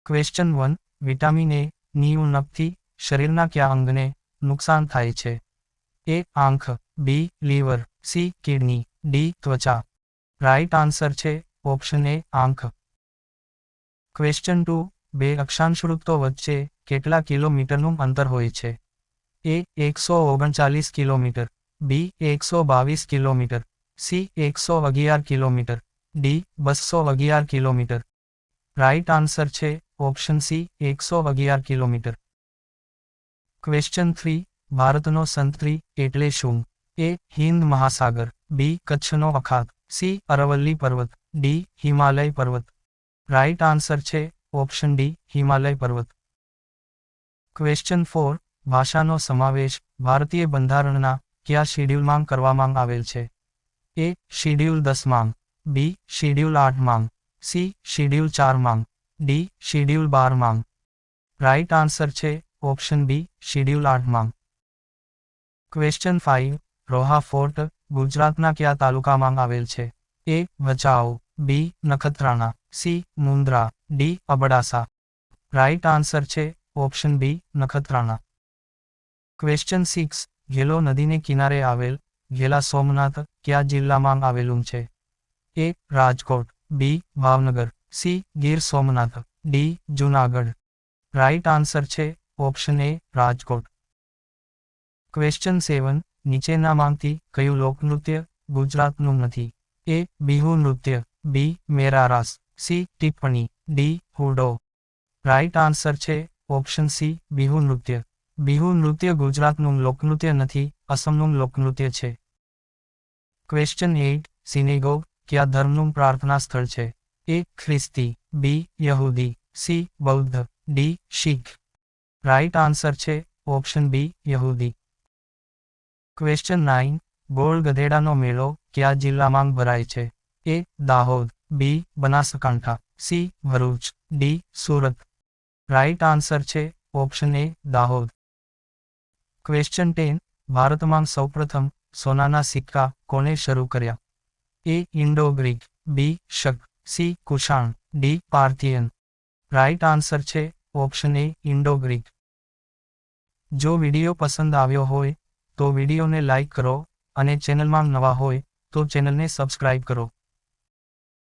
Question 1 vitamin A ની ઉણપથી શરીરના કયા અંગને નુકસાન થાય છે? એ આંખ, બી લીવર, સી કિડની, ડી ત્વચા. રાઇટ આન્સર છે ઓપ્શન એ આંખ. ક્વેશ્ચન 2 બે અક્ષાંશવૃત્તો વચ્ચે કેટલા કિલોમીટરનું અંતર હોય છે? A 139 kilometre, B 122 kilometre, C 111 kilometre, D 211 kilometre. Right answer છે ઓપ્શન સી 111 કિલોમીટર. ક્વેશ્ચન 3 ભારતનો સંતરી એટલે શું? એ હિન્દ મહાસાગર, બી કચ્છનો અખાત, સી અરવલ્લી પર્વત, ડી હિમાલય પર્વત. રાઇટ આન્સર છે ઓપ્શન ડી હિમાલય પર્વત. ક્વેશ્ચન 4 ભાષાનો સમાવેશ ભારતીય બંધારણના કયા શિડ્યુલમાં કરવામાં આવેલ છે? એ શિડ્યુલ 10માં, બી શિડ્યુલ 8માં, સી શિડ્યુલ 4માં, ડી શિડ્યુલ 12માં. રાઇટ આન્સર છે ઓપ્શન બી શિડ્યુલ 8માં. ક્વેશ્ચન 5 રોહા ફોર્ટ ગુજરાતના કયા તાલુકામાં આવેલ છે? A Bhachau, B Nakhatrana, C Mundra, D Abdasa. Right answer છે option B Nakhatrana. Question 6 Ghelo નદીને કિનારે આવેલ ઘેલા સોમનાથ કયા જિલ્લામાં આવેલું છે? A Rajkot, B Bhavnagar, C Gir Somnath, D Junagadh. Right answer છે ઓપ્શન એ રાજકોટ. ક્વેશ્ચન 7 નીચેનામાંથી કયું લોકનૃત્ય ગુજરાતનું નથી? એ બિહુ નૃત્ય, બી મેરા રાસ, સી ટિપ્પણી, ડી હુડો. રાઇટ આન્સર છે ઓપ્શન સી બિહુ નૃત્ય. બિહુ નૃત્ય ગુજરાતનું લોકનૃત્ય નથી, અસમનું લોકનૃત્ય છે. ક્વેશ્ચન 8 સિનેગોગ કયા ધર્મનું પ્રાર્થના સ્થળ છે? એ ખ્રિસ્તી, બી યહૂદી, સી બૌદ્ધ, ડી શીખ. રાઇટ આન્સર છે ઓપ્શન બી યહૂદી. ક્વેશ્ચન 9 ગોળ ગધેડાનો મેળો કયા જિલ્લામાં ભરાય છે? A Dahod, B Banaskantha, C Bharuch, D Surat. Right answer છે ઓપ્શન એ દાહોદ. ક્વેશ્ચન 10 ભારતમાં સૌપ્રથમ સોનાના સિક્કા કોણે શરૂ કર્યા? એ ઇન્ડો ગ્રીક, બી શક, C Kushan, D Parthian. Right answer છે ઓપ્શન એ ઇન્ડો ગ્રીક. જો વિડીયો પસંદ આવ્યો હોય તો વિડીયોને લાઇક કરો અને ચેનલમાં નવા હોય તો ચેનલને સબસ્ક્રાઇબ કરો.